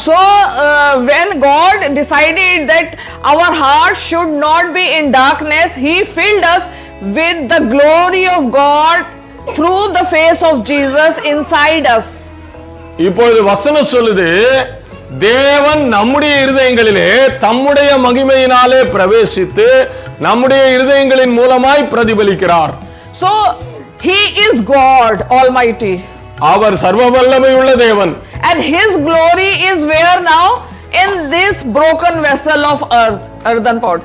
So when God decided that our heart should not be in darkness, He filled us with the glory of God through the face of Jesus inside us. இப்பொழுது வசனம் சொல்லுது, தேவன் நம்முடைய இருதயங்களிலே தம்முடைய மகிமையினாலே பிரவேசித்து நம்முடைய இருதயங்களின் மூலமாய் பிரதிபலிக்கிறார். So He is God Almighty. அவர் சர்வ வல்லமை உள்ள தேவன். And His glory is where now? In this broken vessel of earthen pot.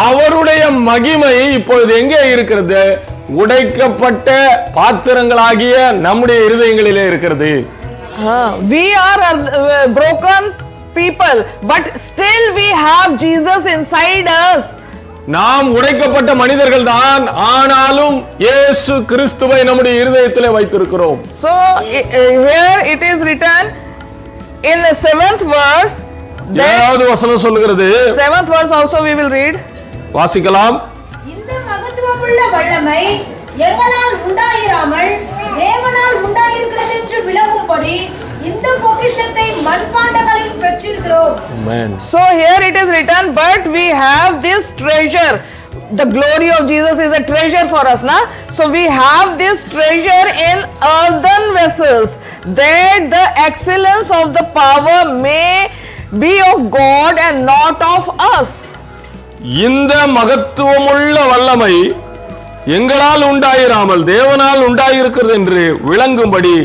அவருடைய மகிமை இப்பொழுது எங்கே இருக்கிறது? உடைக்கப்பட்ட பாத்திரங்களாகிய நம்முடைய இருதயங்களிலே இருக்கிறது. We are broken people, but still we have Jesus inside us. நாம் உடைக்கப்பட்ட மனிதர்கள் தான், ஆனாலும் இயேசு கிறிஸ்துவை நம்முடைய இருதயத்திலே வைத்திருக்கிறோம். So here it is written in the 7th verse. ஏழாவது வசனம் சொல்லுகிறது. 7th verse also we will read. வாசிக்கலாம். இந்த மகத்துவமுள்ள வல்லமை எங்களால் உண்டாயிராமல் தேவனால் உண்டாயிருக்கிறது என்று விளங்கும்படி இந்த பொக்கிஷத்தை மண்பாண்டங்களில் பெற்றிருக்கிறோம். Amen. So here it is written, but we have this treasure. The glory of Jesus is a treasure for us, na? So we have this treasure in earthen vessels, that the excellence of the power may be of God and not of us. இந்த மகத்துவமுள்ள வல்லமை எங்களால் உண்டாயிராமல் தேவனால் உண்டாயிருக்கிறது என்று விளங்கும்படி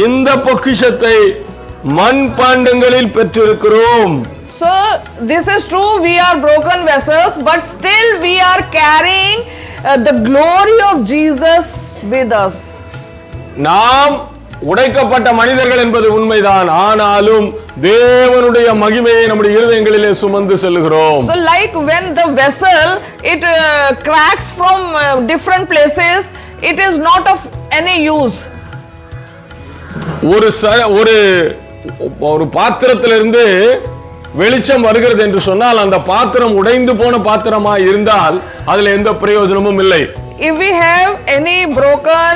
இந்த பொக்கிஷத்தை மண்பாண்டங்களில் பெற்றிருக்கிறோம். So this is true, we are broken vessels, but still we are carrying the glory of Jesus with us. நாம் உடைக்கப்பட்ட மனிதர்கள் என்பது உண்மைதான், ஆனாலும் தேவனுடைய மகிமையை நம்முடைய இருதயங்களிலே சுமந்து செல்கிறோம். So like when the vessel it cracks from different places, it is not of any use. ஒரு பாத்திரத்திலிருந்து வெளிச்சம் வருகிறது என்று சொன்னால் அந்த பாத்திரம் உடைந்து போன பாத்திரமா இருந்தால் அதுல எந்த பிரயோஜனமும் இல்லை. If we have any broken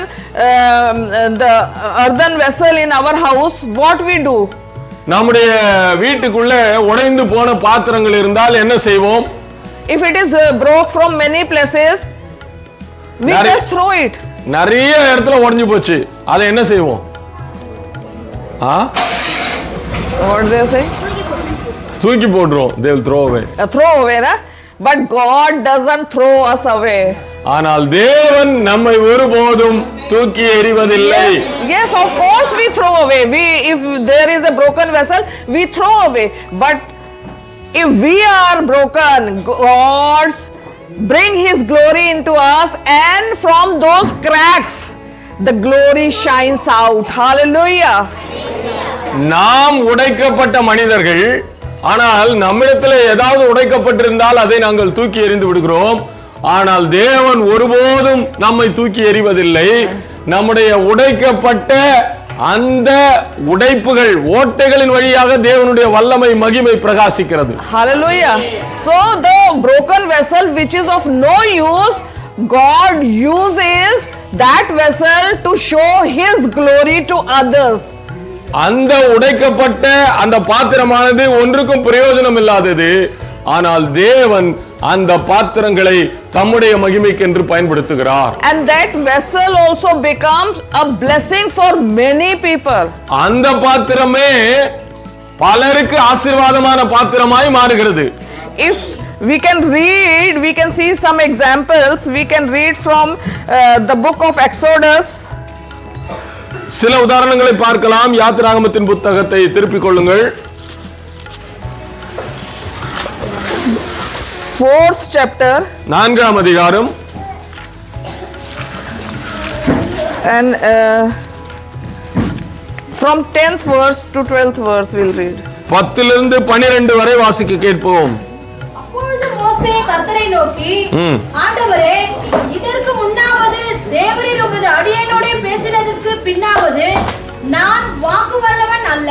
the earthen vessel in our house, what we do? நம்முடைய வீட்டுக்குள்ள உடைந்து போன பாத்திரங்கள் இருந்தால் என்ன செய்வோம்? If it is broke from many places, we just throw it. நிறைய இடத்துல உடைஞ்சு போச்சு, அதை என்ன செய்வோம்? What they say? தூக்கி போடுறோம். They will throw away. Throw away, na? But God doesn't throw us away. ஆனால் தேவன் நம்மை ஒருபோதும் தூக்கி எறிவதில்லை. Yes, of course we throw away. If there is a broken vessel, we throw away. But if we are broken, God bring His glory into us, and from those cracks, the glory shines out. Hallelujah. நாம் உடைக்கப்பட்ட மனிதர்கள், ஆனால் நம்மிடத்தில் ஏதாவது உடைக்கப்பட்டிருந்தால் அதை நாங்கள் தூக்கி எறிந்து விடுகிறோம். ஆனால் தேவன் ஒருபோதும் நம்மை தூக்கி எறிவதில்லை. நம்முடைய உடைக்கப்பட்ட அந்த உடைப்புகள் ஓட்டைகளின் வழியாக தேவனுடைய வல்லமை மகிமை பிரகாசிக்கிறது. Hallelujah. So the broken vessel which is of no use, God uses that vessel to show His glory to others. அந்த உடைக்கப்பட்ட அந்த பாத்திரமானது ஒன்றுக்கும் பிரயோஜனம் இல்லாதது, ஆனால் தேவன் அந்த பாத்திரங்களை தம்முடைய மகிமைக்கென்று பயன்படுத்துகிறார். And that vessel also becomes a blessing for many people. அந்த பாத்திரமே பலருக்கு ஆசீர்வாதமான பாத்திரமாய் மாறுகிறது. If we can read, we can see some examples. We can read from the book of Exodus. சில உதாரணங்களை பார்க்கலாம். யாத்திராகமத்தின் புத்தகத்தை திருப்பிக் கொள்ளுங்கள். 4th chapter. 4ஆம் அதிகாரம். And from 10th verse to 12th verse we'll read. 10 to 12 வரை வாசிக்க கேட்போம். அப்பொழுது மோசே கர்த்தரை நோக்கி, ஆண்டவரே, இதற்கு முன்னாவது தேவரீர் உமது அடியேனோடே பேசினதற்கு பின்னாவது நான் வாக்குவல்லவன் அல்ல,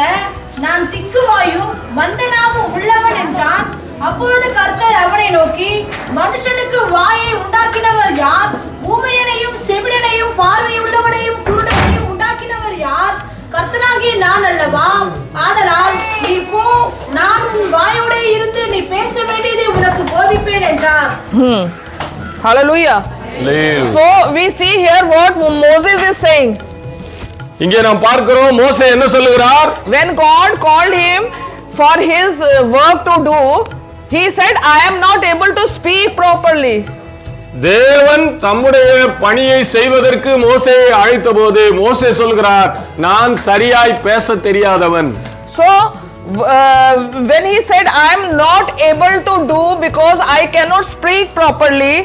நான் திக்குவாயும் மந்தனாவும் உள்ளவன் என்றான். அப்பொழுது கர்த்தர் அவனை நோக்கி, மனுஷனுக்கு வாயை உண்டாக்கினவர் யார்? ஊமையனையும் செவிடனையும் பார்வையுள்ளவனையும் குருடனையும் உண்டாக்கினவர் யார்? கர்த்தனாகிய நான் அல்லவா? ஆதலால் நீ போ, நான் உன் வாயோடே இருந்து நீ பேச வேண்டியதை உனக்கு போதிப்பேன் என்றார். Hallelujah. So we see here what Moses is saying. இங்கே நாம் பார்க்கிறோம் மோசே என்ன சொல்லுகிறார்? When God called him for his work to do, he said, I am not able to speak properly. தேவன் தம்முடைய பணியை செய்வதற்கு மோசேயை அழைத்தபோது மோசே சொல்கிறார், நான் சரியாய் பேச தெரியாதவன். So when he said, I am not able to do because I cannot speak properly,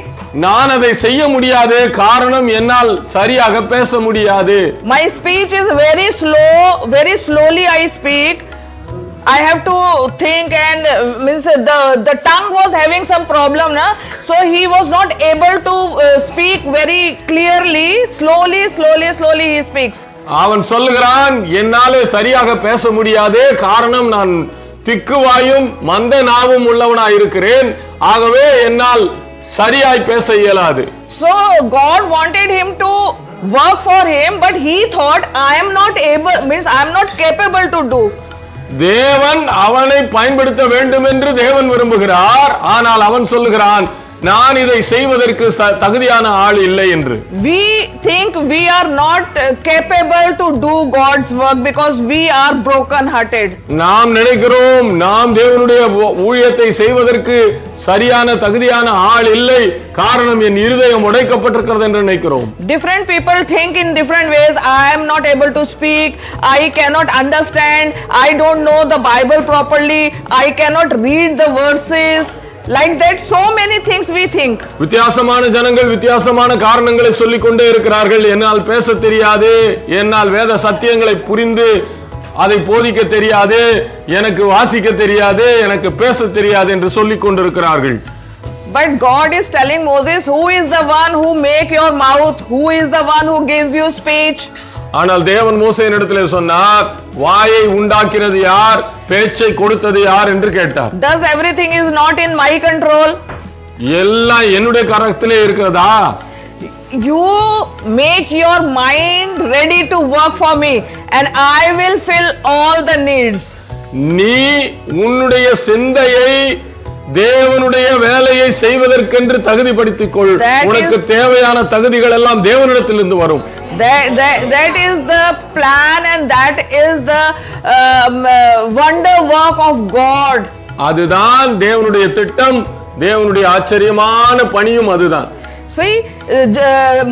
நான் அதை செய்ய முடியாது, காரணம் என்னால் சரியாக பேச முடியாது. my speech is very slow, very slowly I speak. I have to think and means the tongue was having some problem, na? So he was not able to speak very clearly. Slowly he speaks. அவன் சொல்லுகிறான், என்னாலே சரியாக பேச முடியாது, காரணம் நான் திக்குவாயும் மந்த நாவும் உள்ளவனாய் இருக்கிறேன், ஆகவே என்னால் சரியாய் பேச இயலாது. So God wanted him to work for him, but he thought I am not able, means I am not capable to do. தேவன் அவனை பயன்படுத்த வேண்டும் என்று தேவன் விரும்புகிறார், ஆனால் அவன் சொல்லுகிறான், நான் இதை செய்வதற்கு தகுதியான ஆள் இல்லை என்று. We think we are not capable to do God's work because we are broken hearted. நாம் நினைக்கிறோம் நாம் தேவனுடைய ஊழியத்தை செய்வதற்கு சரியான தகுதியான ஆள் இல்லை, காரணம் என் இருதயம் உடைக்கப்பட்டிருக்கிறது என்று நினைக்கிறோம். Different people think in different ways. I am not able to speak, I cannot understand, I don't know the Bible properly, I cannot read the verses. Like that, so many things we think. வித்தியாசமான ஜனங்கள் வித்தியாசமான காரணங்களை சொல்லிக் கொண்டே இருக்கிறார்கள். என்னால் பேச தெரியாது, என்னால் வேத சத்தியங்களை புரிந்து அதை போதிக்க தெரியாது, எனக்கு வாசிக்க தெரியாது, எனக்கு பேச தெரியாது என்று சொல்லிக் கொண்டிருக்கிறார்கள். But God is telling Moses, who is the one who make your mouth, who is the one who gives you speech? ஆனால் தேவன் மோசேயினிடத்திலே சொன்னார், வாயை உண்டாக்கினது யார், பேச்சை கொடுத்தது யார் என்று கேட்டார். Does everything is not in my control? எல்லாம் என்னுடைய கரத்திலே இருக்கிறதா? You make your mind ready to work for me and I will fill all the needs. நீ உன்னுடைய சிந்தையை தேவனுடைய வேலையை செய்வதற்கென்று தகுதிப்படுத்திக் கொள். உனக்கு தேவையான தகுதிகள் எல்லாம் தேவனிடத்திலிருந்து வரும். That is the plan and that is the wonder work of God. அதுதான் தேவனுடைய திட்டம், தேவனுடைய ஆச்சரியமான பணியும் அதுதான். See,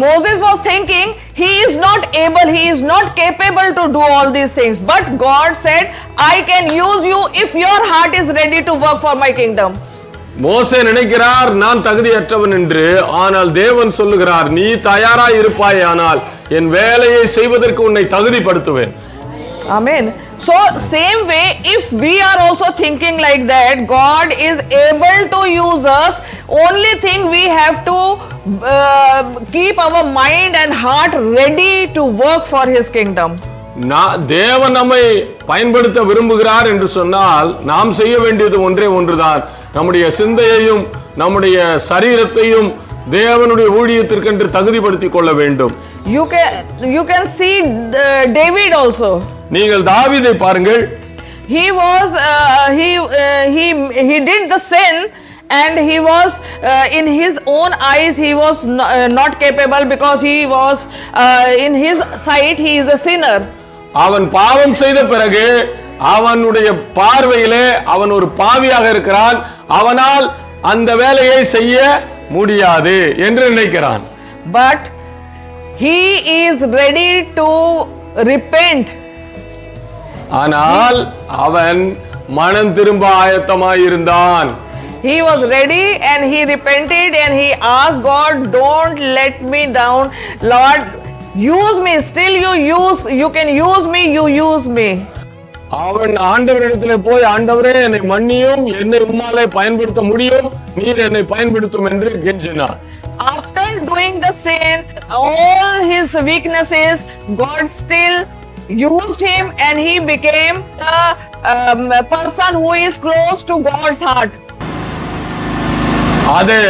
Moses was thinking he is not able, he is not capable to do all these things, but God said, I can use you if your heart is ready to work for my kingdom. மோசே நினைக்கிறார் நான் தகுதியற்றவன் என்று, ஆனால் தேவன் சொல்லுகிறார், நீ தயாராய் இருப்பாயானால் என் வேலையை செய்வதற்கு உன்னை தகுதிப்படுத்துவேன். Amen. So same way, if we are also thinking like that, God is able to use us. Only thing we have to keep our mind and heart ready to work for His kingdom. தேவன் நம்மை பயன்படுத்த விரும்புகிறார் என்று சொன்னால் நாம் செய்ய வேண்டியது ஒன்றே ஒன்றுதான், நம்முடைய சிந்தையையும் நம்முடைய சரீரத்தையும் தேவனுடைய ஊழியத்திற்கென்று தகுதிப்படுத்திக் கொள்ள வேண்டும். You can see David also. நீங்கள் தாவீதை பாருங்கள். He did the sin and he was in his own eyes he was not capable because he was in his sight he is a sinner. அவன் பாவம் செய்த பிறகு அவனுடைய பார்வையிலே அவன் ஒரு பாவியாக இருக்கிறான், அவனால் அந்த வேலையை செய்ய முடியாது என்று நினைக்கிறான். But he is ready to repent. ஆனால் அவன் மனம் திரும்ப ஆயத்தமாய் இருந்தான். He was ready and he repented and he asked God, don't let me down, Lord, use me. Still you can use me, you use me. அவன் ஆண்டவரிடத்திலே போய், ஆண்டவரே என்னை மன்னியும், என்னை உம்மாலே பயன்படுத்த முடியும், நீர் என்னை பயன்படுத்தும் என்று கெஞ்சினான். After doing the sin, all his weaknesses, God still used him and he became a person who is close to God's heart. அது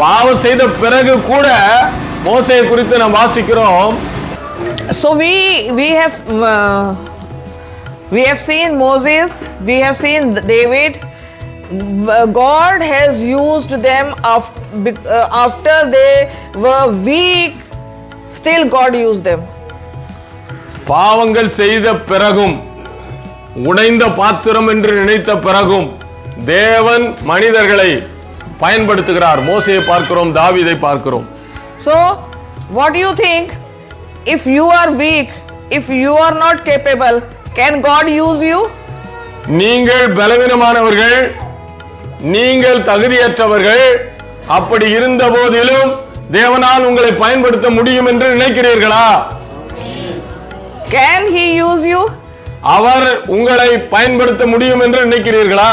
பாவம் செய்த பிறகு கூட மோசேயை குறித்து நாம் வாசிக்கிறோம். So we have seen Moses, we have seen David. God has used them after they were weak. Still God used them. பாவங்கள் செய்த பிறகும், உடைந்த பாத்திரம் என்று நினைத்த பிறகும் தேவன் மனிதர்களை பயன்படுத்துகிறார். மோசேயை பார்க்கிறோம், தாவீதை பார்க்கிறோம். So what do you think? If you are weak, if you are not capable, can God use you? நீங்கள் பலவீனமானவர்கள், நீங்கள் தகுதியற்றவர்கள், அப்படி இருந்த போதிலும் தேவனால் உங்களை பயன்படுத்த முடியும் என்று நினைக்கிறீர்களா? Can he use you? அவர் உங்களை பயன்படுத்த முடியும் என்று நினைக்கிறீர்களா?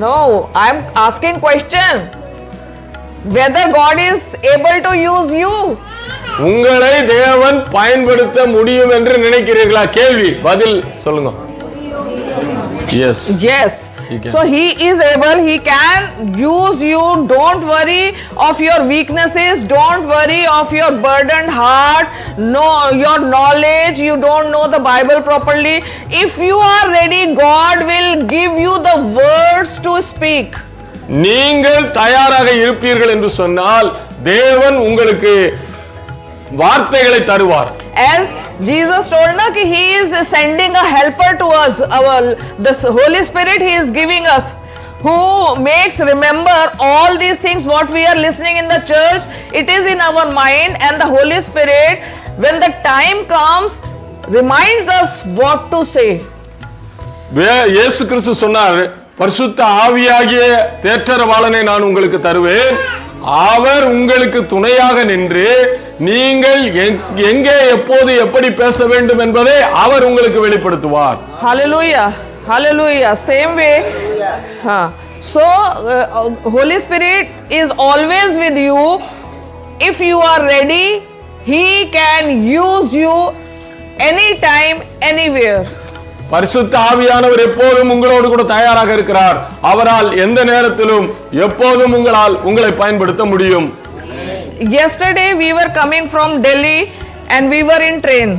No, I am asking question. Whether God is able to use you? உங்களை தேவன் பயன்படுத்த முடியும் என்று நினைக்கிறீர்களா? கேள்வி, பதில் சொல்லுங்க. Yes. Yes. So he is able, he can use you. Don't worry of your weaknesses, don't worry of your burdened heart, no your knowledge, you don't know the Bible properly. If you are ready, God will give you the words to speak. நீங்கள் தயாராக இருப்பீர்கள் என்று சொன்னால் தேவன் உங்களுக்கு வார்த்தைகளை தருவார். As Jesus told na ki he is sending a helper to us, the Holy Spirit he is giving us, who makes remember all these things what we are listening in the church. It is in our mind, and the Holy Spirit when the time comes reminds us what to say. இயேசு கிறிஸ்து சொன்னார், பரிசுத்த ஆவியாகிய தேற்றரவாளனை நான் உங்களுக்கு தருவேன், அவர் உங்களுக்கு துணையாக நின்று நீங்கள் எங்கே எப்போது எப்படி பேச வேண்டும் என்பதை அவர் உங்களுக்கு வெளிப்படுத்துவார். Hallelujah, hallelujah. Same way. So Holy Spirit is always with you. If you are ready, he can use you anytime, anywhere. பரிசுத்த ஆவியானவர் எப்போதும் உங்களோடு கூட தயாராக இருக்கிறார். அவரால் எந்த நேரத்திலும் எப்போதும் உங்களை பயன்படுத்த முடியும். Yesterday we were coming from Delhi and we were in train.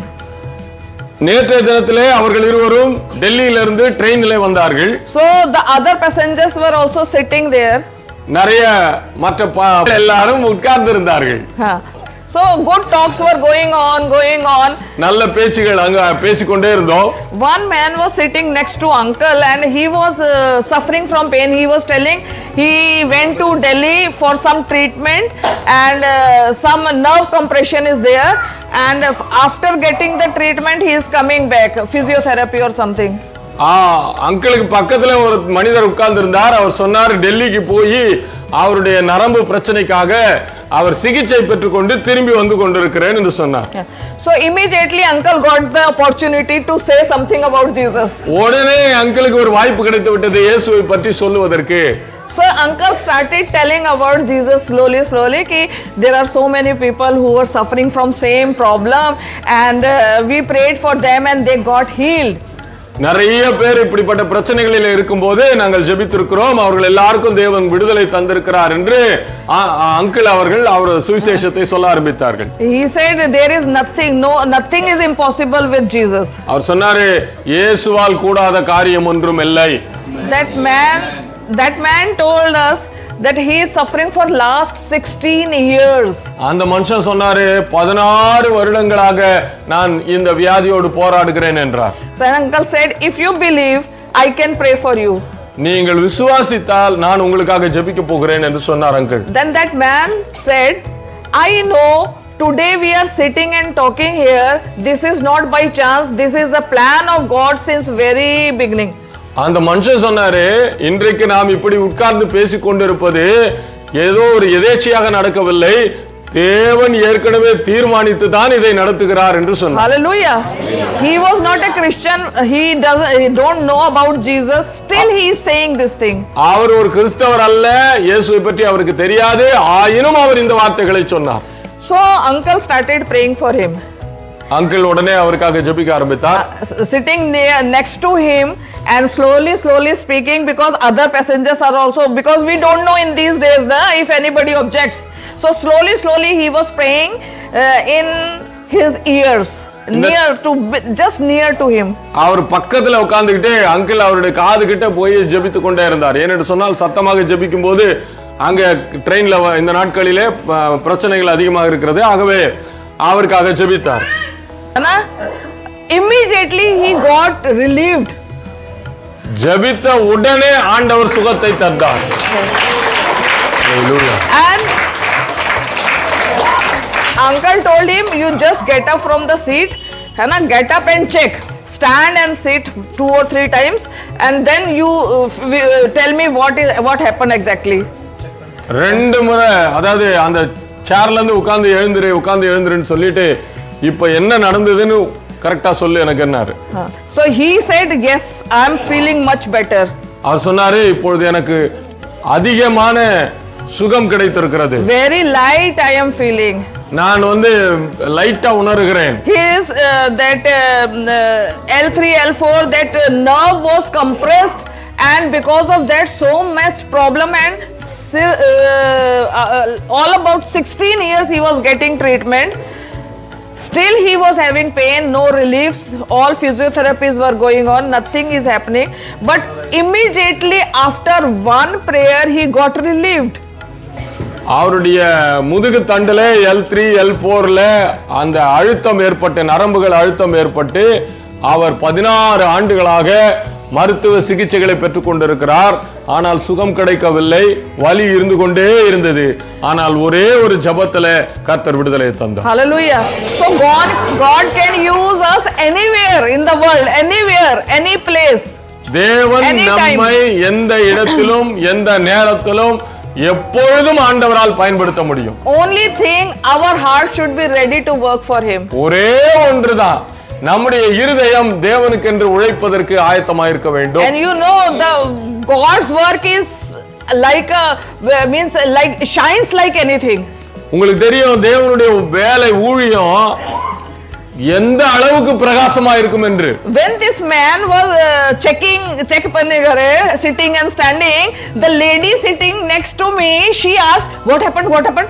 நேற்றைய தினத்திலே அவர்கள் இருவரும் டெல்லியிலிருந்து ட்ரெயினிலே வந்தார்கள். So the other passengers were also sitting there. நிறைய மற்ற எல்லாரும் உட்கார்ந்து இருந்தார்கள். So good talks were going on. நல்ல பேச்சுகள் அங்க பேசிக்கொண்டே இருந்தோம். One man was sitting next to uncle and he was suffering from pain. He was telling he went to Delhi for some treatment and some nerve compression is there, and after getting the treatment he is coming back, physiotherapy or something. அங்கிளுக்கு பக்கத்துல ஒரு மனிதர் உட்கார்ந்து இருந்தார். அவர் சொன்னார், டெல்லிக்கு போய் அவருடைய நரம்பு பிரச்சனைக்காக அவர் சிகிச்சை பெற்றுக்கொண்டு திரும்பி வந்து கொண்டிருக்கிறேன் என்று சொன்னார். So immediately uncle got the opportunity to say something about Jesus. உடனே அங்கிளுக்கு ஒரு வாய்ப்பு கிடைத்து விட்டது இயேசுவை பற்றி சொல்லுவதற்கு. So uncle started telling about Jesus slowly ki there are so many people who were suffering from same problem and we prayed for them and they got healed. நிறைய பேர் இப்படிப்பட்ட பிரச்சனைகளில் இருக்கும்போது நாங்கள் ஜெபித்திருக்கிறோம், அவர்கள் எல்லாருக்கும் தேவன் விடுதலை தந்திருக்கிறார் என்று அங்கிள் அவர்கள் அவர் சுவிசேஷத்தை சொல்ல ஆரம்பித்தார்கள். He said there is nothing is impossible with Jesus. அவர் சொன்னாரு, இயேசுவால் கூடாத காரியம் ஒன்றும் இல்லை. That man told us that he is suffering for last 16 years. அந்த மனுஷன் சொன்னாரு, 16 வருடங்களாக நான் இந்த வியாதியோடு போராடுகிறேன் என்றார். So uncle said, if you believe, I can pray for you. நீங்கள் விசுவாசித்தால் நான் உங்களுக்காக ஜெபிக்க போகிறேன் என்று சொன்னார் uncle. Then that man said, I know today we are sitting and talking here, this is not by chance, this is a plan of God since very beginning. அந்த மனுஷன் சொன்னாரு, இன்றைக்கு நாம் இப்படி உட்கார்ந்து பேசிக் கொண்டிருப்பது ஏதோ ஒரு எதேச்சையாக நடக்கவில்லை, தேவன் ஏற்கனவே தீர்மானித்து தான் இதை நடத்துகிறார் என்று சொன்னார். Hallelujah. He was not a Christian, he don't know about Jesus, still he is saying this thing. அவர் ஒரு கிறிஸ்தவர் அல்ல, இயேசுவை பற்றி அவருக்கு தெரியாது, ஆயினும் அவர் இந்த வார்த்தைகளை சொன்னார். So uncle started praying for him. Uncle உடனே அவருக்காக ஜெபிக்க ஆரம்பித்தார். Sitting next to him and slowly speaking, because other passengers are also, because we don't know in these days if anybody objects. So slowly he was praying in his ears, just near to him. அவர் பக்கத்துல உட்கார்ந்துகிட்டே uncle அவருடைய காது கிட்ட போய் ஜெபித்து கொண்டே இருந்தார். ஏனென்று சொன்னால் சத்தமாக ஜெபிக்கும் போது அங்க ட்ரெயின்ல இந்த நாட்களிலே பிரச்சனைகள் அதிகமாக இருக்கிறது. ஆகவே அவருக்காக ஜெபித்தார். Immediately he got relieved. ஜெபித்த உடனே ஆண்டவர் சுகத்தை தந்தார். And uncle told him, you just get up from the seat, get up and check. Stand and sit 2 or 3 times and then you tell me what happened exactly. 2 முறை, அதாவது அந்த சேர்ல இருந்து உட்கார்ந்து எழுந்துருன்னு சொல்லிட்டு இப்போ என்ன நடந்ததுன்னு கரெக்டா சொல்லு எனக்கு என்னாரு. So he said, yes, I am feeling much better. அவர் சொன்னாரு, இப்பொழுது எனக்கு அதிகமான சுகம் கிடைத்திருக்கிறது. Very light I am feeling. நான் லைட்டா உணர்கிறேன். His that L3 L4 that nerve was compressed and because of that so much problem and all about 16 years he was getting treatment. Still he was having pain, no reliefs, all physiotherapies were going on, nothing is happening. But immediately after one prayer he got relieved. அவருடைய முதுகு தண்டுல L3 L4ல அந்த அழுத்தம் ஏற்பட்டு, நரம்புகள் அழுத்தம் ஏற்பட்டு அவர் 16 ஆண்டுகளாக மருத்துவ சிகிச்சைகளை பெற்றுக் கொண்டிருக்கிறார். ஆனால் சுகம் கிடைக்கவில்லை, வலி இருந்து கொண்டே இருந்தது. ஆனால் ஒரே ஒரு ஜெபத்துல கர்த்தர் விடுதலை தந்தார். Hallelujah. So God can use us anywhere in the world, anywhere, any place. தேவன் நம்மை எந்த இடத்திலும் எந்த நேரத்திலும் எப்பொழுதும் ஆண்டவரால் பயன்படுத்த முடியும். Only thing, our heart should be ready to work for him. ஒரே ஒன்றுதான், நம்முடைய இருதயம் தேவனுக்கென்று உழைப்பதற்கு ஆயத்தமாக இருக்க வேண்டும். And you know the God's work is like shines like anything. உங்களுக்கு தெரியும் தேவனுடைய வேலை ஊழியம் எந்த அளவுக்கு பிரகாசமா இருக்கும் என்று. When this man was check pannigare, sitting and standing, the lady sitting next to me, she asked, what happened?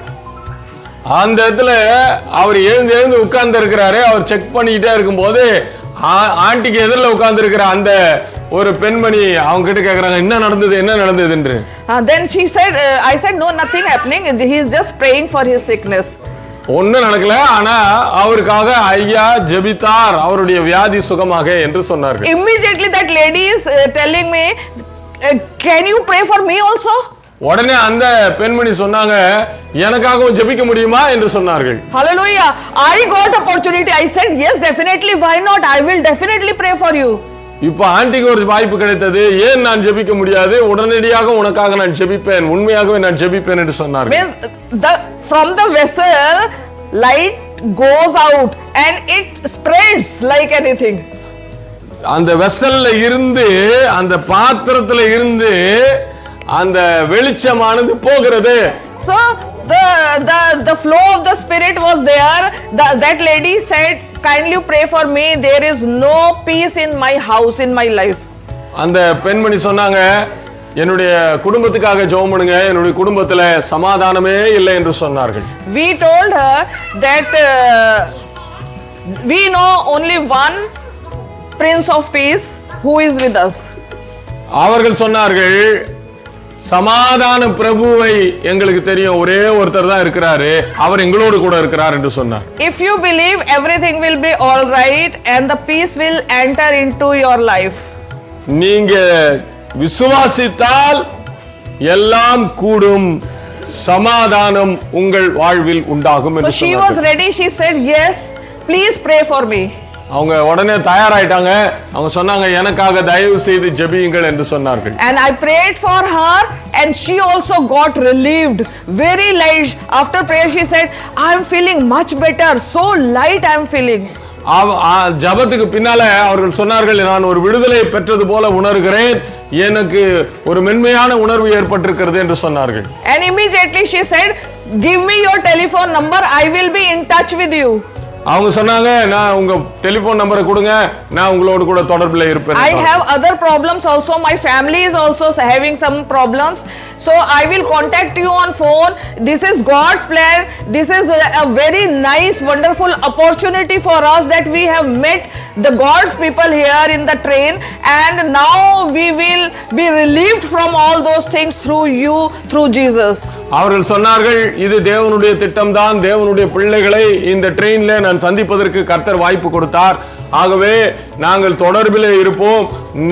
அந்த இடத்துல அவர் எழுந்து உட்கார்ந்து இருக்கிறாரு. அவர் செக் பண்ணிக்கிட்டே இருக்கும்போது ஆண்டிக்கு எதிரில் உட்கார்ந்து இருக்கிற அந்த ஒரு பெண்மணி அவங்க கிட்ட கேக்குறாங்க, என்ன நடந்தது என்று. Then she said, I said, no, nothing happening, he is just praying for his sickness. ஒன்னும் நடக்கல, ஆனா அவருக்காக ஐயா ஜெபித்தார் அவருடைய வியாதி சுகமாக என்று சொன்னார்கள். Immediately that lady is telling me, can you pray for me also? உடனே அந்த பெண்மணி சொன்னாங்க, எனக்காகவும் ஜெபிக்க முடியுமா என்று சொன்னார்கள். Hallelujah. I got opportunity. I said, yes, definitely, why not? I will definitely pray for you. இப்போ ஆண்டிக்கு ஒரு வாய்ப்பு கிடைத்தது, ஏன் நான் ஜெபிக்க முடியாது? உடனடியாக உனக்காக நான் ஜெபிப்பேன், உண்மையாகவே நான் ஜெபிப்பேன் என்று சொன்னார்கள். Means from the vessel light goes out and it spreads like anything. அந்த வெசல்ல இருந்து, அந்த பாத்திரத்துல இருந்து அந்த வெளிச்சமானது போகிறது. So the flow of the spirit was there. That lady said, kindly pray for me, there is no peace in my house, in my life. அந்த பெண்மணி சொன்னாங்க, என்னுடைய குடும்பத்துக்காக ஜெபம் பண்ணுங்க, என்னுடைய குடும்பத்துல சமாதானமே இல்லை என்று சொன்னார்கள். We told her that we know only one Prince of Peace who is with us. அவர்கள் சொன்னார்கள், சமாதான பிரபுவை எங்களுக்கு தெரியும், ஒரே ஒருத்தர் தான் இருக்கிறாரு, அவர் எங்களோடு கூட இருக்கிறார் என்று சொன்னார். If you believe, everything will be all right and the peace will enter into your life. நீங்க விசுவாசித்தால் எல்லாம் கூடும், சமாதானம் உங்கள் வாழ்வில் உண்டாகும் என்று சொன்னார். So she was ready. She said, yes, please pray for me. அவங்க உடனே தயாராயிட்டாங்க. அவங்க சொன்னாங்க, எனக்காக தயவு செய்து ஜெபியுங்கள் என்று சொன்னார்கள். And I prayed for her and she also got relieved, very light. After prayer she said, I am feeling much better, so light I am feeling. ஜபத்துக்கு பின்னால அவர்கள் சொன்னார்கள், நான் ஒரு விடுதலை பெற்றது போல உணர்கிறேன், எனக்கு ஒரு மென்மையான உணர்வு ஏற்பட்டிருக்கிறது என்று சொன்னார்கள். And immediately she said, give me your telephone number, I will be in touch with you. அவங்க சொன்னாங்க, நான் உங்க டெலிபோன் நம்பரை கொடுங்க, நான் உங்களோட கூட தொடர்புல இருப்பேன். I have other problems also. My family is also having some problems. So I will contact you on phone. This is God's plan. This is a very nice, wonderful opportunity for us that we have met the God's people here in the train, and now we will be relieved from all those things through you, through Jesus. அவர்கள் சொன்னார்கள், இது தேவனுடைய திட்டம் தான், தேவனுடைய பிள்ளைகளை இந்த ட்ரெயின்ல நான் சந்திப்பதற்கு கர்த்தர் வாய்ப்பு கொடுத்தார். ஆகவே நாங்கள் தொடர்பிலே இருப்போம்.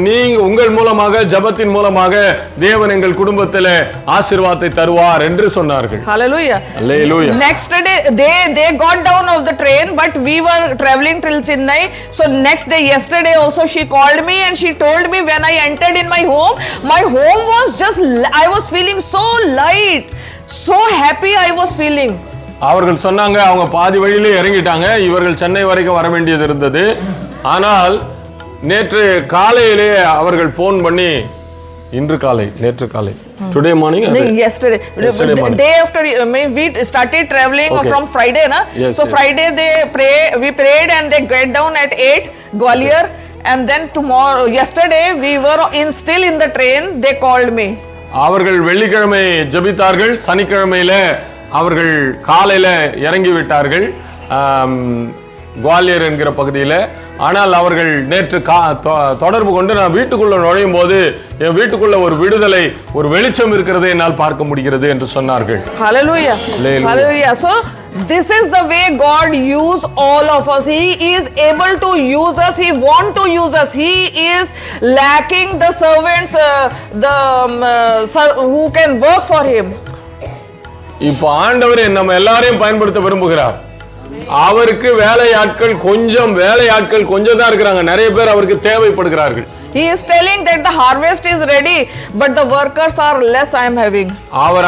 நீங்க உங்கள் மூலமாக, ஜெபத்தின் மூலமாக தேவன் எங்கள் குடும்பத்திலே ஆசீர்வாதத்தை தருவார் என்று சொன்னார்கள். Hallelujah. Hallelujah. Next day they got down of the train, but we were traveling till Chennai. So next day, yesterday also, she called me and she told me when I entered in my home was just, I was feeling so light, so happy I was feeling. அவர்கள் சொன்னாங்க, அவங்க பாதி வழியிலே இறங்கிட்டாங்க. இவர்கள் சென்னை வரைக்கும் வர வேண்டியது இருந்தது. ஆனால் நேற்று காலையிலே அவர்கள் போன் பண்ணி, நேற்று காலை today morning yesterday morning. Day after we started traveling from Friday, na? Yes, so yes. Friday we prayed and they get down at 8 Gwalior, and then yesterday we were still in the train. They called me. அவர்கள் வெள்ளிக்கிழமை ஜெபித்தார்கள். சனிக்கிழமையில அவர்கள் காலையில இறங்கி விட்டார்கள் குவாலியர் என்கிற பகுதியில். ஆனால் அவர்கள் நேற்று தொடர்பு கொண்டு, நான் வீட்டுக்குள்ள நுழையும் போது என் வீட்டுக்குள்ள ஒரு விடுதலை, ஒரு வெளிச்சம் இருக்கிறதை என்னால் பார்க்க முடிகிறது என்று சொன்னார்கள். Hallelujah. Hallelujah. So this is the way God use all of us. He is able to use us. He want to use us. He is lacking the servants who can work for him. இப்ப ஆண்டவர் நம்ம எல்லாரையும் பயன்படுத்த விரும்புகிறார். அவருக்கு வேலையாட்கள் கொஞ்சம் தான் இருக்கிறாங்க. நிறைய பேர் அவருக்கு தேவைப்படுகிறார்கள். He is telling that the harvest is ready, but the workers are less I am having.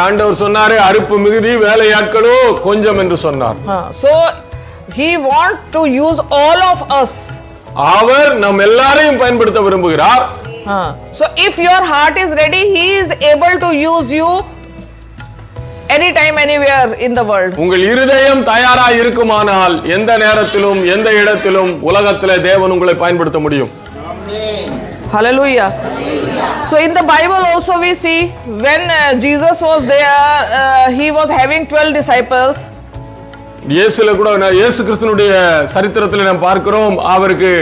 ஆண்டவர் சொன்னாரே, அறுப்பு மிகுதி, வேலையாட்களோ கொஞ்சம் என்று சொன்னார். So he want to use all of us. அவர் நம்ம எல்லாரையும் பயன்படுத்த விரும்புகிறார். So if your heart is ready, he is able to use you anytime, anywhere in the world. உங்கள் இருதயம் தயாராக இருக்குமானால் எந்த நேரத்திலும் எந்த இடத்திலும் உலகத்திலே தேவன் உங்களை பயன்படுத்த முடியும். Hallelujah. So in the Bible also we see when Jesus was there, he was having 12 disciples. இயேசு கிறிஸ்துவினுடைய சரித்திரத்தில் நாம் பார்க்கிறோம், அவருக்கு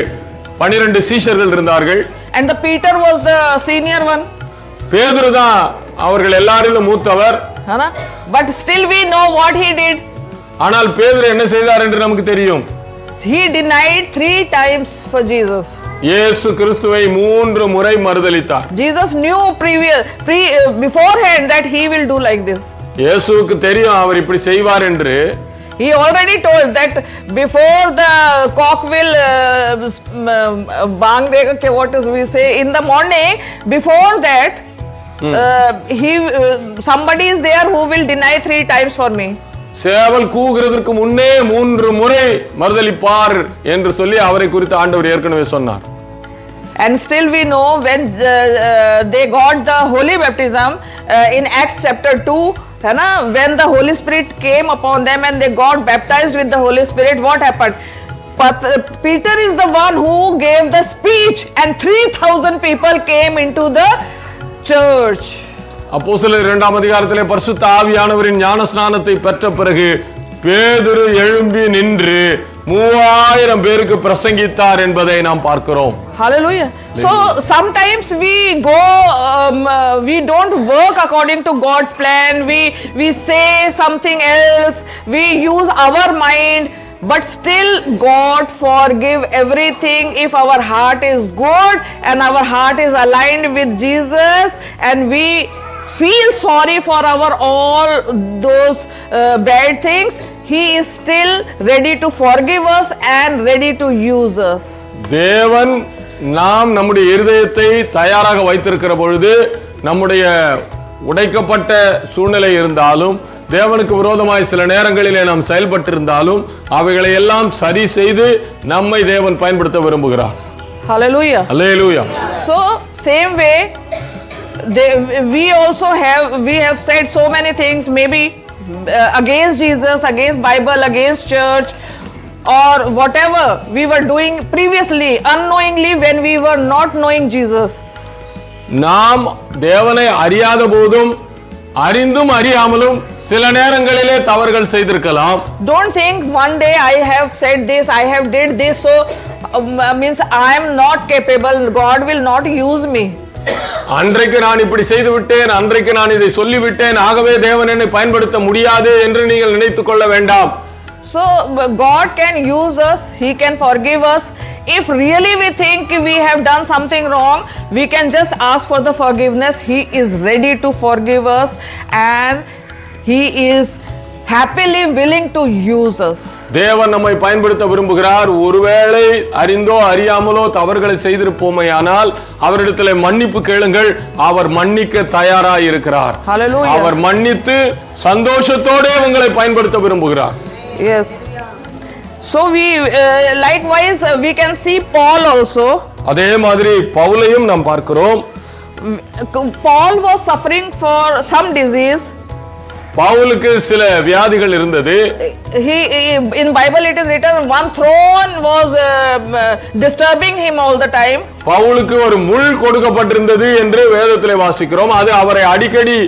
12 சீஷர்கள் இருந்தார்கள். And the Peter was the senior one. பேதுரு தான் அவர்கள் எல்லாரிலும் மூத்தவர். But still we know what he did. ஆனால் பேதுரு என்ன செய்தார் என்று நமக்கு தெரியும். He denied 3 times for Jesus. இயேசு கிறிஸ்துவை 3 முறை மறுதலித்தார். Jesus knew beforehand that he will do like this. இயேசுவுக்கு தெரியும் அவர் இப்படி செய்வார் என்று. He already told that before the cock will bang dega, what is we say, in the morning, before that somebody is there who will deny 3 times for me. சேவல் கூவுகிறதற்கு முன்னே 3 முறை மறுதலிப்பார் என்று சொல்லி அவரை குறித்து ஆண்டவர் ஏற்கனவே சொன்னார். And still we know when they got the holy baptism in Acts chapter 2, when the Holy Spirit came upon them and they got baptized with the Holy Spirit, what happened? But Peter is the one who gave the speech and 3,000 people came into the church. அப்போஸ்தலர் 2ஆம் அதிகாரத்திலே பரிசுத்த ஆவியானவரின் ஞான ஸ்நானத்தை பெற்ற பிறகு பேதுரு எழும்பி நின்று 3000 பேருக்கு பிரசங்கித்தார் என்பதை நாம் பார்க்கிறோம். Hallelujah. So sometimes we go we don't work according to God's plan. We say something else. We use our mind, but still God forgive everything if our heart is good and our heart is aligned with Jesus, and we feel sorry for our all those bad things. He is still ready to forgive us and ready to use us. தேவன் நாம் நம்முடைய இருதயத்தை தயாராக வைத்திருக்கிற பொழுது, நம்முடைய உடைக்கப்பட்ட சூழ்நிலை இருந்தாலும், தேவனுக்கு விரோதமாய் சில நேரங்களிலே நாம் செயல்பட்டிருந்தாலும், அவைகளை எல்லாம் சரி செய்து நம்மை தேவன் பயன்படுத்த விரும்புகிறார். Hallelujah. Hallelujah. So same way we have said so many things, maybe against Jesus, against Bible, against church, or whatever we were doing previously unknowingly when we were not knowing Jesus. நாம் தேவனை அறியாத போதும் அறிந்தும் அறியாமலும் சில நேரங்களிலே தவறுகள் செய்திருக்கலாம். Don't think one day I have said this, I have did this, so means I am not capable, God will not use me. அன்றைக்கு நான் இப்படி செய்து விட்டேன், அன்றைக்கு நான் இதை சொல்லிவிட்டேன், ஆகவே தேவன் என்னை பயன்படுத்த முடியாது என்று நீங்கள் நினைத்துக் கொள்ள வேண்டாம். So God can use us, He can forgive us. If really we think we have done something wrong, we can just ask for the forgiveness. He is ready to forgive us and He is happily willing to use us. தேவன் நம்மை பயன்படுத்த விரும்புகிறார். ஒருவேளை அறிந்தோ அறியாமலோ தவறுகளை செய்திருப்போமேயானால் அவரிடத்திலே மன்னிப்பு கேளுங்கள். அவர் மன்னிக்க தயாராய் இருக்கிறார். Hallelujah. அவர் மன்னித்து சந்தோஷத்தோடே உங்களை பயன்படுத்த விரும்புகிறார். Yes. So we likewise we can see Paul also. அதே மாதிரி பவுலையும் நாம் பார்க்கிறோம். Paul was suffering for some disease. பவுலுக்கு சில வியாதிகள் இருந்தது. In Bible it is written one thorn was disturbing him all the time. பவுலுக்கு ஒரு முள் கொடுக்கப்பட்டிருந்தது என்று வேதத்திலே வாசிக்கிறோம். அது அவரை அடிக்கடி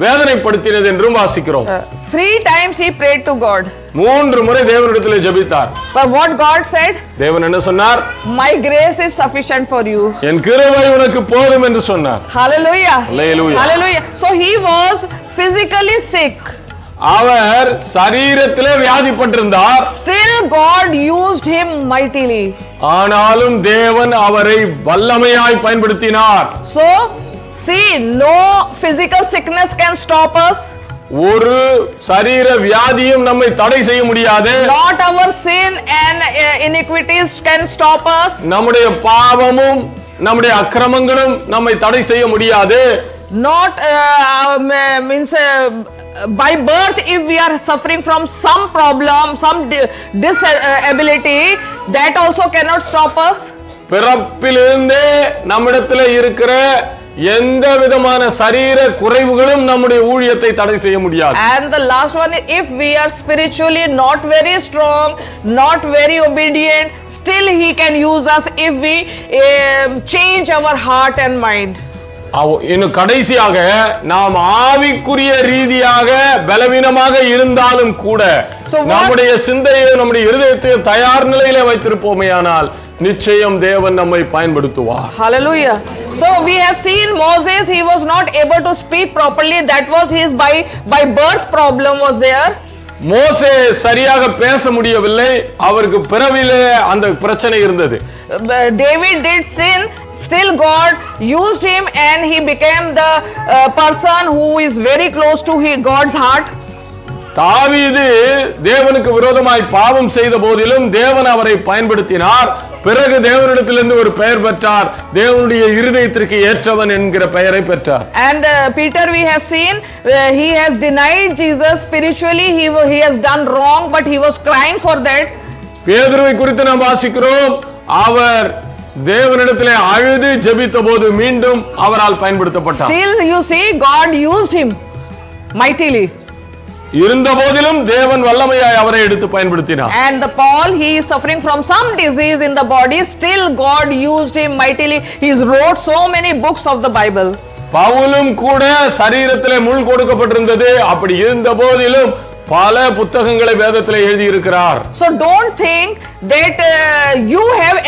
வேதனைப்படுத்தினது என்றும் வாசிக்கிறோம். 3 times he prayed to God. 3 முறை தேவனிடத்திலே ஜெபித்தார். But what God said? தேவன் என்ன சொன்னார்? My grace is sufficient for you. என் கிருபை உனக்கு போதும் என்று சொன்னார். Hallelujah. Hallelujah. Hallelujah. So he was physically sick. அவர் சரீரத்திலே வியாதிப்பட்டிருந்தார். Still God used him mightily. ஆனாலும் தேவன் அவரை வல்லமையாய் பயன்படுத்தினார். So see, no physical sickness can stop us. ஒரு சரீர வியாதியும் நம்மை தடை செய்ய முடியாது. Not our sin and iniquities can stop us. நம்முடைய பாவமும் நம்முடைய அக்கிரமங்களும் நம்மை தடை செய்ய முடியாது. Not means by birth if we are suffering from some problem, some disability, that also cannot stop us. பிறப்பிலிருந்தே நம்மிடத்தில் இருக்கிற எந்த விதமான சரீர குறைவுகளும் நம்முடைய ஊழியத்தை தடை செய்ய முடியாது. And the last one, if we are spiritually not very strong, not very obedient, still He can use us if we change our heart and mind. இன்னும் கடைசியாக நாம் ஆவிக்குரிய ரீதியாக பலவீனமாக இருந்தாலும் கூட நம்முடைய சிந்தையை நம்முடைய இருதயத்தை தயார் நிலையிலே வைத்திருப்போமேயானால் நிச்சயம் தேவன் நம்மை பயன்படுத்துவார். Hallelujah. So we have seen Moses, he was not able to speak properly. That was his by birth problem was there. மோசே சரியாக பேச முடியவில்லை. அவருக்கு பிறவிலே அந்த பிரச்சனை இருந்தது. David did sin, still God used him and he became the person who is very close to God's heart. தாவீது தேவனுக்கு விரோதமாய் பாவம் செய்த போதிலும் தேவன் அவரை பயன்படுத்தினார். பிறகு தேவனிடத்திலிருந்து ஒரு பெயர் பெற்றார். தேவனுடைய இருதயத்திற்கு ஏற்றவன் என்கிற பெயரை பெற்றார். And Peter we have seen he has denied Jesus spiritually. He has done wrong but he was crying for that. பேதுருவை குறித்து நாம் வாசிக்கிறோம். அவர் தேவனிடத்திலே அழுது ஜெபித்த போது மீண்டும் அவரால் பயன்படுத்தப்பட்டார். Still you see God used him mightily. இருந்த போதிலும் தேவன் வல்லமையாய் அவரை எடுத்து பயன்படுத்தினார். And the Paul, he is suffering from some disease in the body, still God used him mightily. He wrote so many books of the Bible. பவுலும் கூட சரீரத்திலே முள் கொடுக்கப்பட்டிருந்தது. அப்படி இருந்த போதிலும் பல புத்தகங்களை வேதத்திலே எழுதி இருக்கிறார். So don't think that you have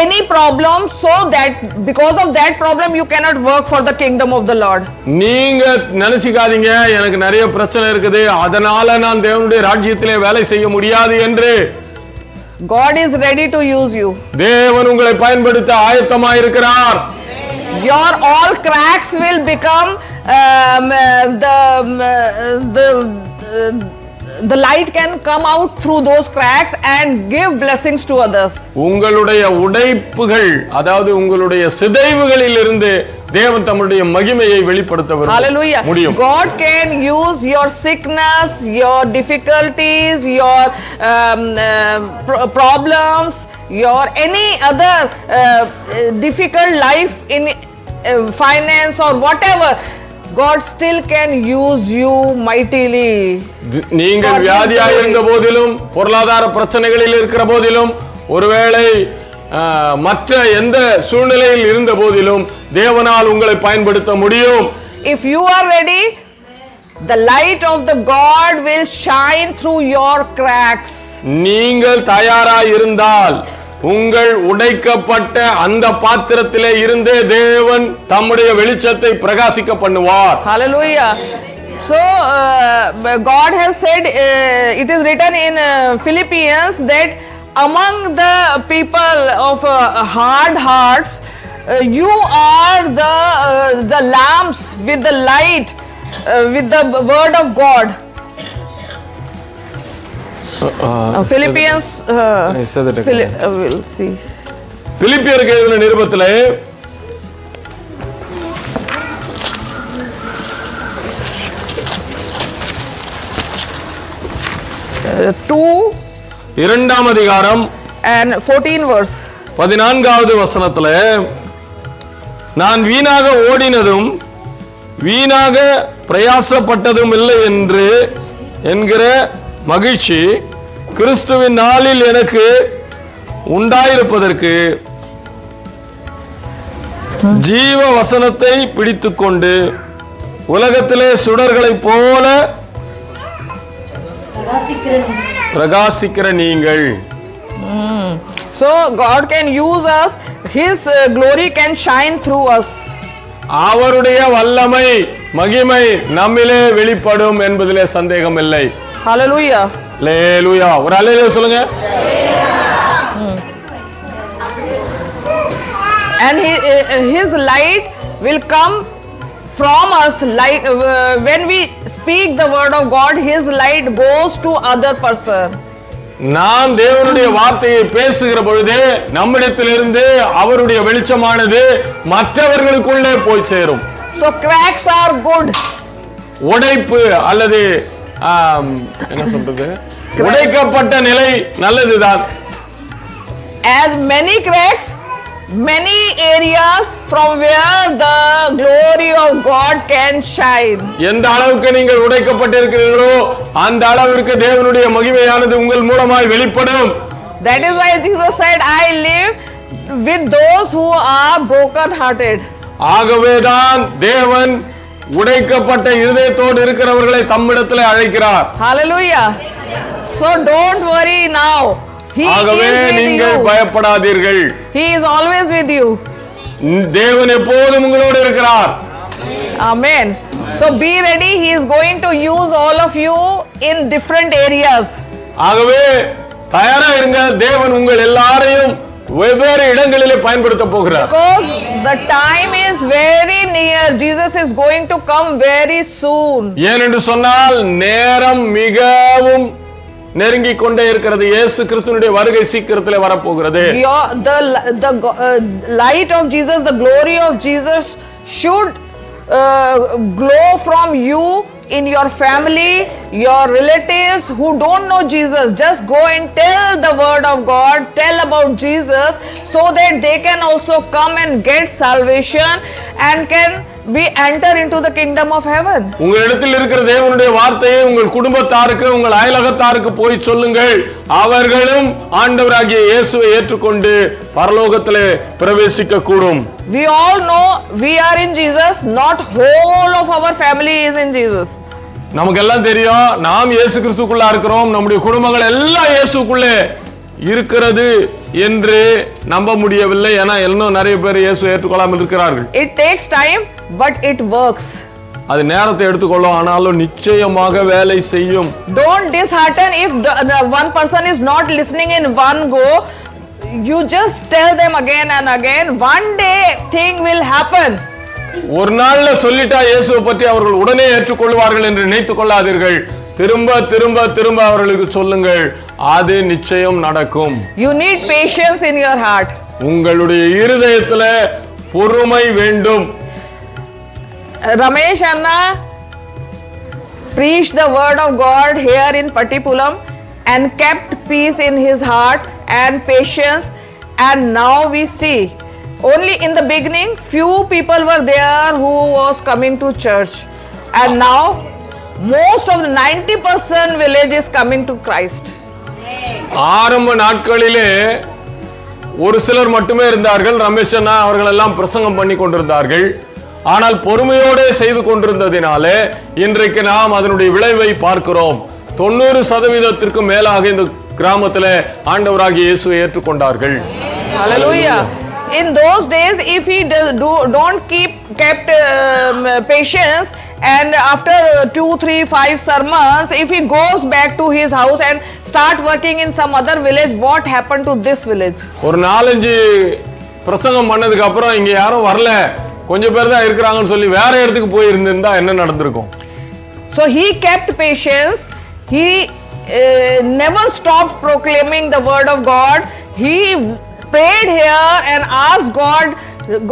any problem, so that because of that problem you cannot work for the kingdom of the Lord. நீங்க நினைச்சுக்காதீங்க எனக்கு நிறைய பிரச்சனை இருக்குது அதனால நான் தேவனுடைய ராஜ்யத்திலே வேலை செய்ய முடியாது என்று. God is ready to use you. தேவன் உங்களை பயன்படுத்த ஆயத்தமாய் இருக்கிறார். Your all cracks will become the light can come out through those cracks and give blessings to others. உங்களுடைய உடைப்புகள் அதாவது உங்களுடைய சிதைவுகளில் இருந்து தேவன் தம்முடைய மகிமையை வெளிப்படுத்த முடியும். God can use your sickness, your difficulties, your problems, your any other difficult life in finance or whatever. God still can use you mightily. நீங்கள் வியாதியாக இருந்த போதிலும், பொருளாதார பிரச்சனைகளில் இருக்கிற போதிலும், ஒருவேளை மற்ற எந்த சூழ்நிலையில் இருந்த போதிலும் தேவனால் உங்களை பயன்படுத்த முடியும். If you are ready, the light of the God will shine through your cracks. நீங்கள் தயாராய் இருந்தால் உங்கள் உடைக்கப்பட்ட அந்த பாத்திரத்திலே இருந்தே தேவன் தம்முடைய வெளிச்சத்தை பிரகாசிக்க பண்ணுவார். Hallelujah. So God has said, it is written in Philippians that among the people of hard hearts, you are the lamps with the light, with the word of God. Philippians, we'll see. பிலிப்பியருக்கு எழுதின நிருபத்திலே இரண்டாம் அதிகாரம் and 14 verse. 14வது வசனத்திலே, நான் வீணாக ஓடினதும் வீணாக பிரயாசப்பட்டதும் இல்லை என்று என்கிற மகிழ்ச்சி கிறிஸ்துவின் நாளில் எனக்கு உண்டாயிருப்பதற்கு ஜீவ வசனத்தை பிடித்துக்கொண்டு உலகத்திலே சுடர்களைப் போல பிரகாசிக்கிற நீங்கள். So God can use us, His glory can shine through us. அவருடைய வல்லமை மகிமை நம்மிலே வெளிப்படும் என்பதிலே சந்தேகம் இல்லை. Hallelujah. அல்லேலூயா. ஒரு அல்லேலூயா சொல்லுங்க. And His light will come from us, like when we speak the word of God, His light goes to other person. நாம் தேவனுடைய வார்த்தையை பேசுகிற பொழுது நம்மிடத்திலிருந்து அவருடைய வெளிச்சமானது மற்றவர்களுக்குள்ளே போய் சேரும். So cracks are good. உடைப்பு அல்லது என்ன சொல்றது, உடைக்கப்பட்ட நிலை நல்லதுதான். As many cracks, many areas from where the glory of God can shine. எந்த அளவுக்கு நீங்கள் உடைக்கப்பட்டிருக்கிறீர்களோ அந்த அளவிற்கு தேவனுடைய மகிமையானது உங்கள் மூலமாய் வெளிப்படும். That is why Jesus said, I live with those who are broken hearted. ஆகவேதான் தேவன் உடைக்கப்பட்ட இதயத்தோடு இருக்கிறவர்களை தம்மிடத்திலே அழைக்கிறார். Hallelujah. So don't worry now. He ஆகவே is with நீங்கள் you. பயப்படாதீர்கள். He is always with you. தேவன் எப்போதும் உங்களோடு இருக்கிறார். Amen. So be ready. He is going to use all of you in different areas. ஆகவே தயாரா இருங்க. தேவன் உங்கள் எல்லாரையும் வெவ்வேறு இடங்களிலே பயன்படுத்த போகிறார். Because the time is very near. Jesus is going to come very soon. ஏனென்று சொன்னால் நேரம் மிகவும் நெருங்கிக் கொண்டே இருக்கிறது. இயேசு கிறிஸ்துவினுடைய வருகை சீக்கிரத்திலே வரப்போகிறது. The light of Jesus, the glory of Jesus should glow from you in your family, your relatives who don't know Jesus. Just go and tell the word of God, tell about Jesus, so that they can also come and get salvation and can be enter into the kingdom of heaven. உங்களிடத்தில் இருக்கிற தேவனுடைய வார்த்தையை உங்கள் குடும்பத்தாருக்கு, உங்கள் அயலகத்தாருக்கு போய் சொல்லுங்கள். அவர்களும் ஆண்டவராகிய இயேசுவை ஏற்றுக்கொண்டு பரலோகத்திலே பிரவேசிக்க கூடும். We all know we are in Jesus, not whole of our family is in Jesus. நமக்கெல்லாம் தெரியும் நாம் இயேசு கிறிஸ்துக்குள்ள இருக்கிறோம், நம்முடைய குடும்பங்கள் எல்லாம் இயேசுக்குள்ளே இருக்கிறது என்று நம்ப முடியவில்லை. ஏன்னா இன்னும் நிறைய பேர் இயேசு ஏற்றுக்கொள்ளாமல் இருக்கிறார்கள். It takes time, but it works. அது நேரத்தை எடுத்துக்கொள்ளும், ஆனாலும் நிச்சயமாக வேலை செய்யும். Don't dishearten if the one person is not listening in one go. You just tell them again and again. One day thing will happen. ஒரு நாள்ல சொல்லிட்டா இயேசுவை பற்றி அவர்கள் உடனே ஏற்றுக்கொள்வார்கள் என்று நினைத்துக் கொள்ளாதீர்கள். திரும்ப திரும்ப திரும்ப அவர்களுக்கு சொல்லுங்கள், அது நிச்சயம் நடக்கும். You need patience in your heart. உங்களுடைய இருதயத்துல பொறுமை வேண்டும். Ramesh Anna preached the word of God here in Pattipulam and kept peace in his heart and patience, and now we see only in the beginning few people were there who was coming to church, and now most of the 90% village is coming to Christ. ஆரம்ப நாட்களிலே ஒரு சிலர் மட்டுமே இருந்தார்கள். ரமேஷ் அண்ணா அவர்கள் எல்லாம் பிரசங்கம் பண்ணி கொண்டிருந்தார்கள். ஆனால் பொறுமையோடு செய்து கொண்டிருந்ததினாலே இன்றைக்கு நாம் அதனுடைய விளைவை பார்க்கிறோம். 90% மேலாக இந்த கிராமத்திலே ஆண்டவராகிய இயேசுவை ஏற்றுக்கொண்டார்கள். Hallelujah. In those days, if he don't kept patience, and after 2, 3, 5 sermons, if he goes back to his house and start working in some other village, what happened to this village? ஒரு 4-5 பிரசங்கம் பண்ணதுக்கு அப்புறம் இங்க யாரும் வரல, கொஞ்சம் பேர் தான் இருக்கிறாங்கன்னு சொல்லி வேற இடத்துக்கு போய் இருந்திருந்தா என்ன நடந்திருக்கும்? So he kept patience. He never stopped proclaiming the word of God. He prayed here and asked God,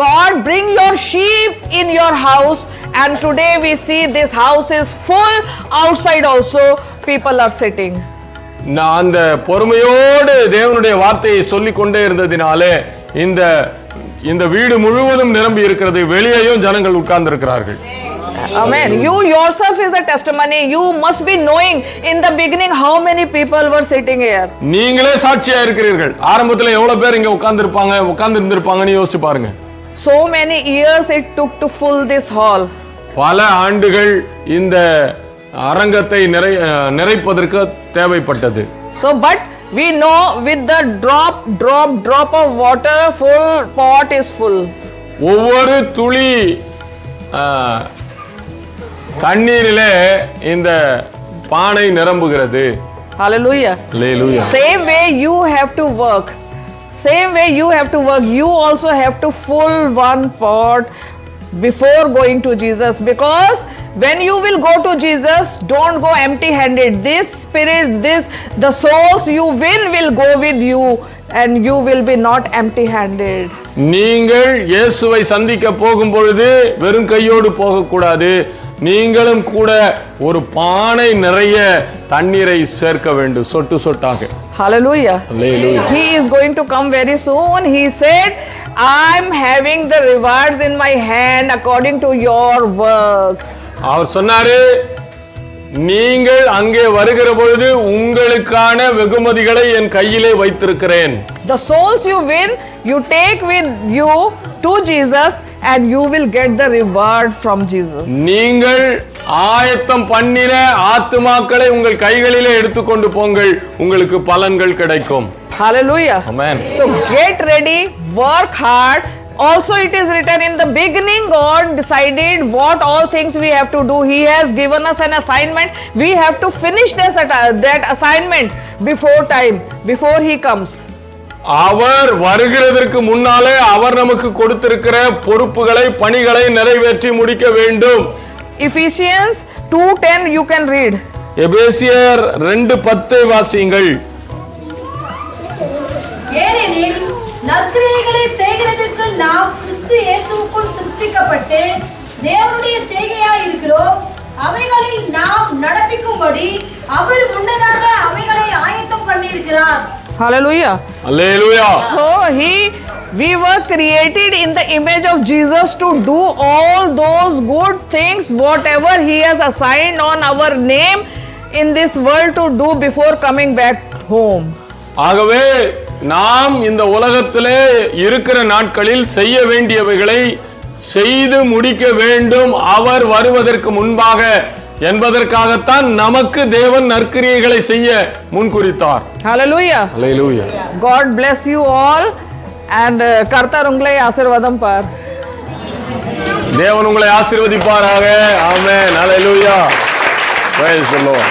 God, bring your sheep in your house. And today we see this house is full. Outside also people are sitting. நான் அந்த பொறுமையோடு தேவனுடைய வார்த்தையை சொல்லிக் கொண்டே இருந்ததினாலே இந்த வீடு முழுவதும் நிரம்பி இருக்கிறது. வெளியேயும் ஜனங்கள் உட்கார்ந்து இருக்கிறார்கள். Amen. You yourself is a testimony. You must be knowing in the beginning how many people were sitting here. நீங்களே சாட்சியா இருக்கிறீர்கள். ஆரம்பத்துல எவ்வளவு பேர் இங்க உட்கார்ந்து இருந்திருப்பாங்கன்னு யோசிச்சு பாருங்க. So many years it took to fill this hall. பல ஆண்டுகள் இந்த அரங்கத்தை நிறைப்பதற்கு தேவைப்பட்டது. So but we know with the drop of water, full pot is full. ஒவ்வொரு துளி தண்ணீரிலே இந்த பானை நிரம்புகிறது. Hallelujah. Hallelujah. Same way you have to work. Same way you have to work. You also have to fill one pot before going to Jesus, because when you will go to Jesus, don't go empty handed. This spirit, the souls you win will go with you, and you will be not empty handed. நீங்கள் இயேசுவை சந்திக்க போகும் பொழுது வெறும் கையோடு போகக்கூடாது. நீங்களும் கூட ஒரு பானை நிறைய தண்ணீரை சேர்க்க வேண்டும், சொட்டு சொட்டாக. Hallelujah. Hallelujah. He is going to come very soon. He said, I'm having the rewards in my hand according to your works. அவர் சொன்னாரு, நீங்கள் அங்கே வருகிற பொழுது உங்களுக்கான வெகுமதிகளை என் கையிலே வைத்திருக்கிறேன். The souls you win, you take with you to Jesus, and you will get the reward from Jesus. நீங்கள் ஆயத்தம் பண்ணின ஆத்துமாக்களை உங்கள் கைகளிலே எடுத்துக்கொண்டு போங்கள், உங்களுக்கு பலன்கள் கிடைக்கும். Hallelujah. Amen. So get ready, work hard. Also it is written in the beginning, God decided what all things we have to do. He has given us an assignment. We have to finish that assignment before time, before he comes. அவர் வருகிறதற்கு முன்னாலே அவர் நமக்கு கொடுத்திருக்கிற பொறுப்புகளை பணிகளை நிறைவேற்றி முடிக்க வேண்டும். Ephesians 2:10 you can read. எபேசியர் 2:10 வாசியுங்கள். ஏனெனில் நற்கிரியைகளை செய்கிறதற்கு நாம் கிறிஸ்து இயேசுவுக்குள் சிருஷ்டிக்கப்பட்டு தேவனுடைய செய்கையாய் இருக்கிறோம். அவைகளில் நாம் நடப்பிக்கும்படி அவர் முன்னதாக அவைகளை ஆயத்தம் பண்ணியிருக்கிறார். Hallelujah. Hallelujah. So we were created in the image of Jesus to do all those good things whatever he has assigned on our name in this world to do before coming back home. ஆகவே நாம் இந்த உலகத்திலே இருக்கிற நாட்களில் செய்ய வேண்டியவைகளை செய்து முடிக்க வேண்டும் அவர் வருவதற்கு முன்பாக என்பதற்காகத்தான் நமக்கு தேவன் நற்கிரியைகளை செய்ய முன்குறித்தார். Hallelujah. Hallelujah. God bless you all, and கர்த்தர் உங்களை ஆசீர்வாதம் பார். தேவன் உங்களை ஆசீர்வதிப்பாராக. ஆமென். Hallelujah. Praise the Lord.